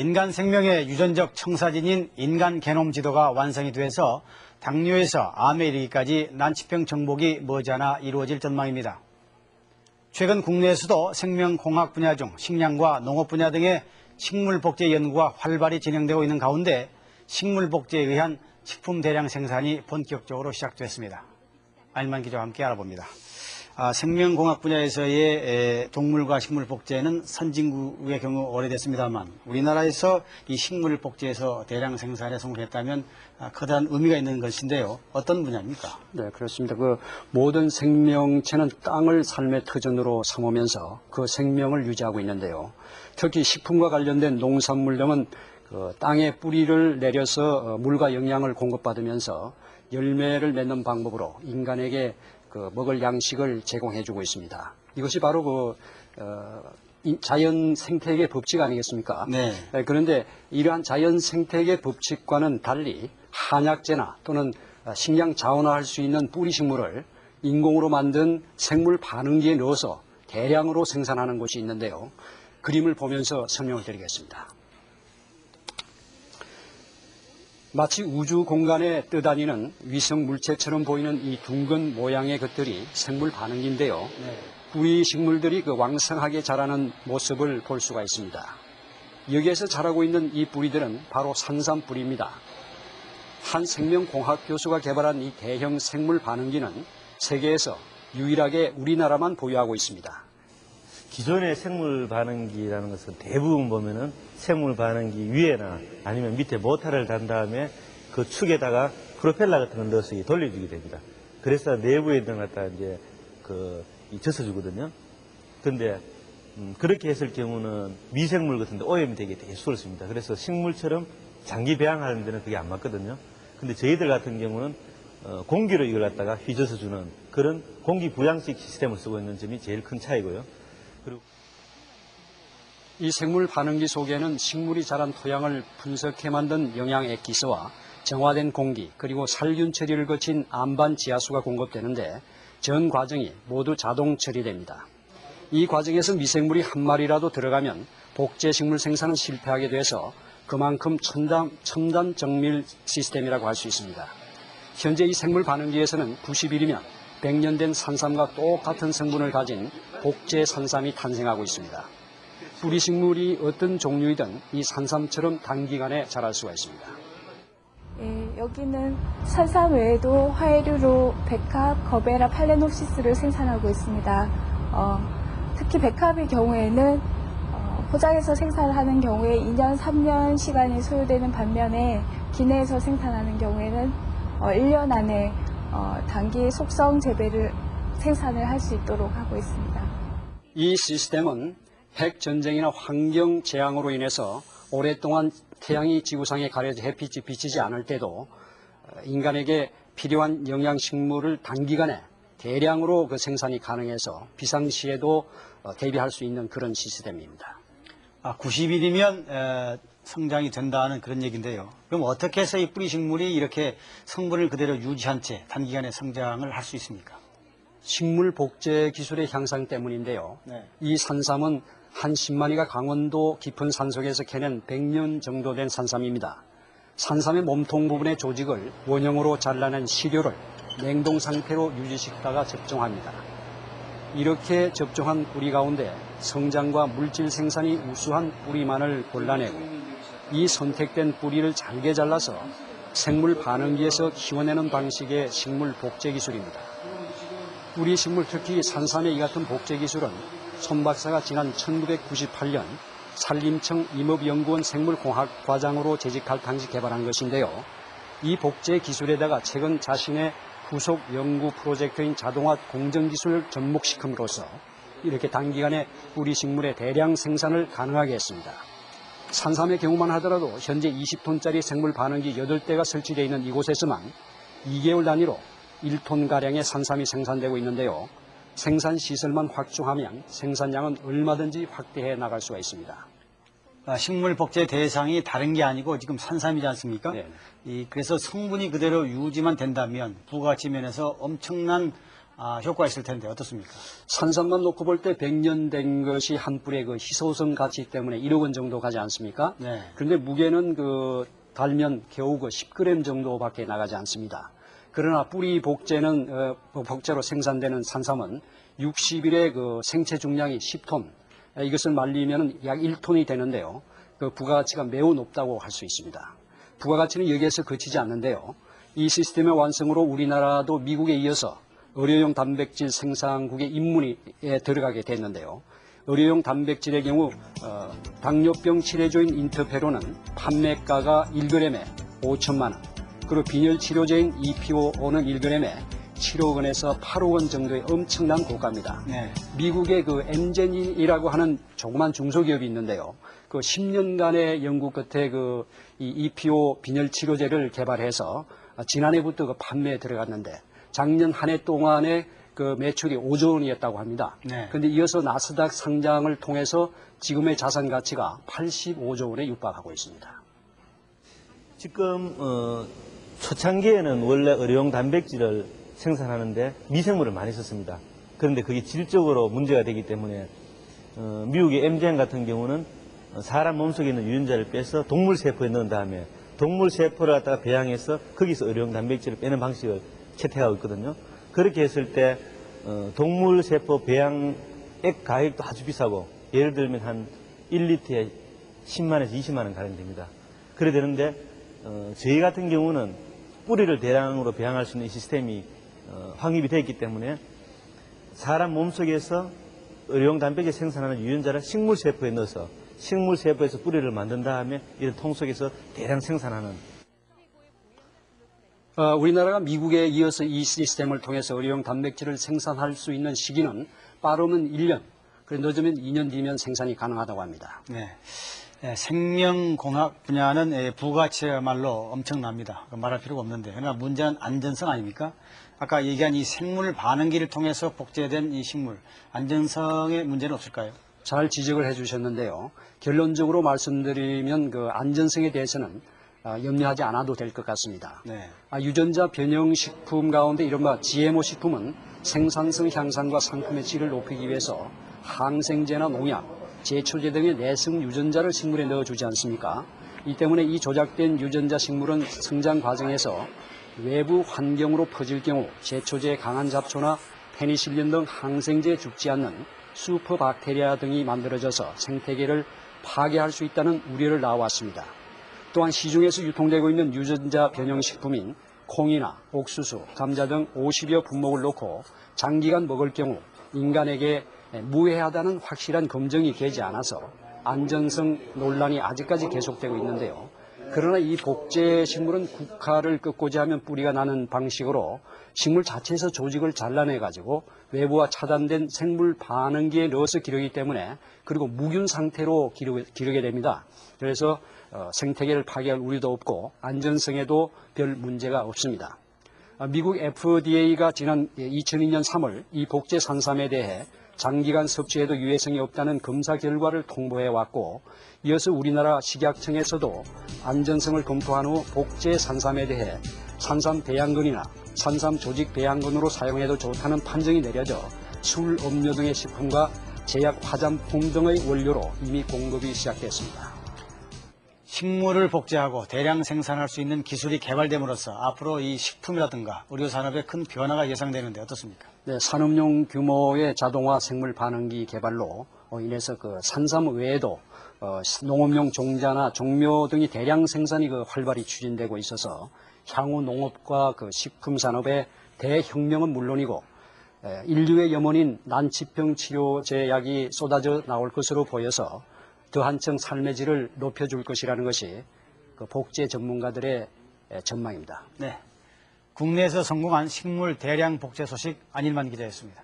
인간 생명의 유전적 청사진인 인간 게놈 지도가 완성이 돼서 당뇨에서 암에 이르기까지 난치병 정복이 머지않아 이루어질 전망입니다. 최근 국내에서도 생명공학 분야 중 식량과 농업 분야 등의 식물복제 연구가 활발히 진행되고 있는 가운데 식물복제에 의한 식품 대량 생산이 본격적으로 시작됐습니다. 안일만 기자와 함께 알아봅니다. 생명공학 분야에서의 동물과 식물 복제는 선진국의 경우 오래됐습니다만 우리나라에서 이 식물 복제에서 대량 생산에 성공했다면 커다란 의미가 있는 것인데요. 어떤 분야입니까? 네, 그렇습니다. 모든 생명체는 땅을 삶의 터전으로 삼으면서 그 생명을 유지하고 있는데요. 특히 식품과 관련된 농산물 등은 땅에 뿌리를 내려서 물과 영양을 공급받으면서 열매를 맺는 방법으로 인간에게 먹을 양식을 제공해주고 있습니다. 이것이 바로 자연 생태계 법칙 아니겠습니까? 네. 그런데 이러한 자연 생태계 법칙과는 달리 한약재나 또는 식량 자원화할 수 있는 뿌리 식물을 인공으로 만든 생물 반응기에 넣어서 대량으로 생산하는 곳이 있는데요. 그림을 보면서 설명을 드리겠습니다. 마치 우주 공간에 떠다니는 위성 물체처럼 보이는 이 둥근 모양의 것들이 생물 반응기인데요. 네. 뿌리 식물들이 왕성하게 자라는 모습을 볼 수가 있습니다. 여기에서 자라고 있는 이 뿌리들은 바로 산삼 뿌리입니다. 한 생명공학 교수가 개발한 이 대형 생물 반응기는 세계에서 유일하게 우리나라만 보유하고 있습니다. 기존의 생물 반응기라는 것은 대부분 보면은 생물 반응기 위에나 아니면 밑에 모터를 단 다음에 그 축에다가 프로펠러 같은 걸 넣어서 돌려주게 됩니다. 그래서 내부에 있는 갖다 이제 젖어주거든요. 근데 그렇게 했을 경우는 미생물 같은데 오염이 되게 수월습니다. 그래서 식물처럼 장기 배양하는 데는 그게 안 맞거든요. 근데 저희들 같은 경우는 공기로 이걸 갖다가 휘저어서 주는 그런 공기 부양식 시스템을 쓰고 있는 점이 제일 큰 차이고요. 그리고 이 생물 반응기 속에는 식물이 자란 토양을 분석해 만든 영양 액기스와 정화된 공기 그리고 살균 처리를 거친 암반 지하수가 공급되는데 전 과정이 모두 자동 처리됩니다. 이 과정에서 미생물이 한 마리라도 들어가면 복제 식물 생산은 실패하게 돼서 그만큼 첨단 정밀 시스템이라고 할 수 있습니다. 현재 이 생물 반응기에서는 90일이면 100년 된 산삼과 똑같은 성분을 가진 복제 산삼이 탄생하고 있습니다. 뿌리 식물이 어떤 종류이든 이 산삼처럼 단기간에 자랄 수가 있습니다. 예, 여기는 산삼 외에도 화해류로 백합, 거베라, 팔레놉시스를 생산하고 있습니다. 특히 백합의 경우에는 포장해서 생산하는 경우에 2년, 3년 시간이 소요되는 반면에 기내에서 생산하는 경우에는 1년 안에 단기 속성 재배를 생산을 할 수 있도록 하고 있습니다. 이 시스템은 핵 전쟁이나 환경 재앙으로 인해서 오랫동안 태양이 지구상에 가려져 햇빛이 비치지 않을 때도 인간에게 필요한 영양식물을 단기간에 대량으로 생산이 가능해서 비상시에도 대비할 수 있는 그런 시스템입니다. 90일이면 성장이 된다는 그런 얘기인데요. 그럼 어떻게 해서 이 뿌리 식물이 이렇게 성분을 그대로 유지한 채 단기간에 성장을 할 수 있습니까? 식물 복제 기술의 향상 때문인데요. 네. 이 산삼은 한 10마리가 강원도 깊은 산속에서 캐낸 100년 정도 된 산삼입니다. 산삼의 몸통 부분의 조직을 원형으로 잘라낸 시료를 냉동 상태로 유지시키다가 접종합니다. 이렇게 접종한 뿌리 가운데 성장과 물질 생산이 우수한 뿌리만을 골라내고 이 선택된 뿌리를 잘게 잘라서 생물 반응기에서 키워내는 방식의 식물 복제 기술입니다. 뿌리 식물 특히 산삼의 이 같은 복제 기술은 손 박사가 지난 1998년 산림청 임업연구원 생물공학 과장으로 재직할 당시 개발한 것인데요. 이 복제 기술에다가 최근 자신의 후속 연구 프로젝트인 자동화 공정기술을 접목시킴으로써 이렇게 단기간에 뿌리 식물의 대량 생산을 가능하게 했습니다. 산삼의 경우만 하더라도 현재 20톤짜리 생물 반응기 8대가 설치되어 있는 이곳에서만 2개월 단위로 1톤가량의 산삼이 생산되고 있는데요. 생산 시설만 확충하면 생산량은 얼마든지 확대해 나갈 수가 있습니다. 식물 복제 대상이 다른 게 아니고 지금 산삼이지 않습니까? 네. 그래서 성분이 그대로 유지만 된다면 부가가치 면에서 엄청난 효과가 있을 텐데 어떻습니까? 산삼만 놓고 볼 때 100년 된 것이 한 뿔의 그 희소성 가치 때문에 1억 원 정도 가지 않습니까? 네. 그런데 무게는 달면 겨우 10g 정도밖에 나가지 않습니다. 그러나 뿌리 복제로 생산되는 산삼은 60일에 생체 중량이 10톤, 이것을 말리면 약 1톤이 되는데요. 부가가치가 매우 높다고 할 수 있습니다. 부가가치는 여기에서 그치지 않는데요. 이 시스템의 완성으로 우리나라도 미국에 이어서 의료용 단백질 생산국의 입문에 들어가게 됐는데요. 의료용 단백질의 경우 당뇨병 치료제인 인터페론은 판매가가 1g에 5천만 원, 그리고 빈혈 치료제인 EPO는 1g에 7억 원에서 8억 원 정도의 엄청난 고가입니다. 네. 미국의 엠젠이라고 하는 조그만 중소기업이 있는데요. 10년간의 연구 끝에 이 EPO 빈혈 치료제를 개발해서 지난해부터 판매에 들어갔는데 작년 한 해 동안에 매출이 5조 원이었다고 합니다. 네. 그런데 이어서 나스닥 상장을 통해서 지금의 자산 가치가 85조 원에 육박하고 있습니다. 지금 초창기에는 원래 의료용 단백질을 생산하는데 미생물을 많이 썼습니다. 그런데 그게 질적으로 문제가 되기 때문에 미국의 엠젠 같은 경우는 사람 몸속에 있는 유전자를 빼서 동물 세포에 넣은 다음에 동물 세포를 갖다가 배양해서 거기서 의료용 단백질을 빼는 방식을 채택하고 있거든요. 그렇게 했을 때 동물 세포 배양액 가격도 아주 비싸고 예를 들면 한 1리터에 10만에서 20만 원 가량 됩니다. 그래 되는데 저희 같은 경우는 뿌리를 대량으로 배양할 수 있는 시스템이 확립이 되어 있기 때문에 사람 몸속에서 의료용 단백질 생산하는 유전자를 식물 세포에 넣어서 식물 세포에서 뿌리를 만든 다음에 이런 통 속에서 대량 생산하는. 우리나라가 미국에 이어서 이 시스템을 통해서 의료용 단백질을 생산할 수 있는 시기는 빠르면 1년, 늦으면 2년 뒤면 생산이 가능하다고 합니다. 네. 생명공학 분야는 부가치야말로 엄청납니다. 말할 필요가 없는데. 그러나 문제는 안전성 아닙니까? 아까 얘기한 이 생물 반응기를 통해서 복제된 이 식물, 안전성에 문제는 없을까요? 잘 지적을 해주셨는데요. 결론적으로 말씀드리면 안전성에 대해서는 염려하지 않아도 될 것 같습니다. 네. 유전자 변형 식품 가운데 이른바 GMO 식품은 생산성 향상과 상품의 질을 높이기 위해서 항생제나 농약, 제초제 등의 내성 유전자를 식물에 넣어주지 않습니까? 이 때문에 이 조작된 유전자 식물은 성장 과정에서 외부 환경으로 퍼질 경우 제초제의 강한 잡초나 페니실린 등 항생제에 죽지 않는 슈퍼박테리아 등이 만들어져서 생태계를 파괴할 수 있다는 우려를 낳아왔습니다. 또한 시중에서 유통되고 있는 유전자 변형 식품인 콩이나 옥수수, 감자 등 50여 품목을 넣고 장기간 먹을 경우 인간에게 무해하다는 확실한 검증이 되지 않아서 안전성 논란이 아직까지 계속되고 있는데요. 그러나 이 복제 식물은 국화를 꺾고자 하면 뿌리가 나는 방식으로 식물 자체에서 조직을 잘라내가지고 외부와 차단된 생물 반응기에 넣어서 기르기 때문에 그리고 무균 상태로 기르게 됩니다. 그래서 생태계를 파괴할 우려도 없고 안전성에도 별 문제가 없습니다. 미국 FDA가 지난 2002년 3월 이 복제 산삼에 대해 장기간 섭취해도 유해성이 없다는 검사 결과를 통보해 왔고 이어서 우리나라 식약청에서도 안전성을 검토한 후 복제 산삼에 대해 산삼 배양근이나 산삼 조직 배양근으로 사용해도 좋다는 판정이 내려져 술, 음료 등의 식품과 제약 화장품 등의 원료로 이미 공급이 시작됐습니다. 식물을 복제하고 대량 생산할 수 있는 기술이 개발됨으로써 앞으로 이 식품이라든가 의료산업에 큰 변화가 예상되는데 어떻습니까? 네, 산업용 규모의 자동화 생물 반응기 개발로 인해서 산삼 외에도 농업용 종자나 종묘 등이 대량 생산이 활발히 추진되고 있어서 향후 농업과 식품 산업의 대혁명은 물론이고 인류의 염원인 난치병 치료제 약이 쏟아져 나올 것으로 보여서 더 한층 삶의 질을 높여줄 것이라는 것이 복제 전문가들의 전망입니다. 네. 국내에서 성공한 식물 대량 복제 소식 안일만 기자였습니다.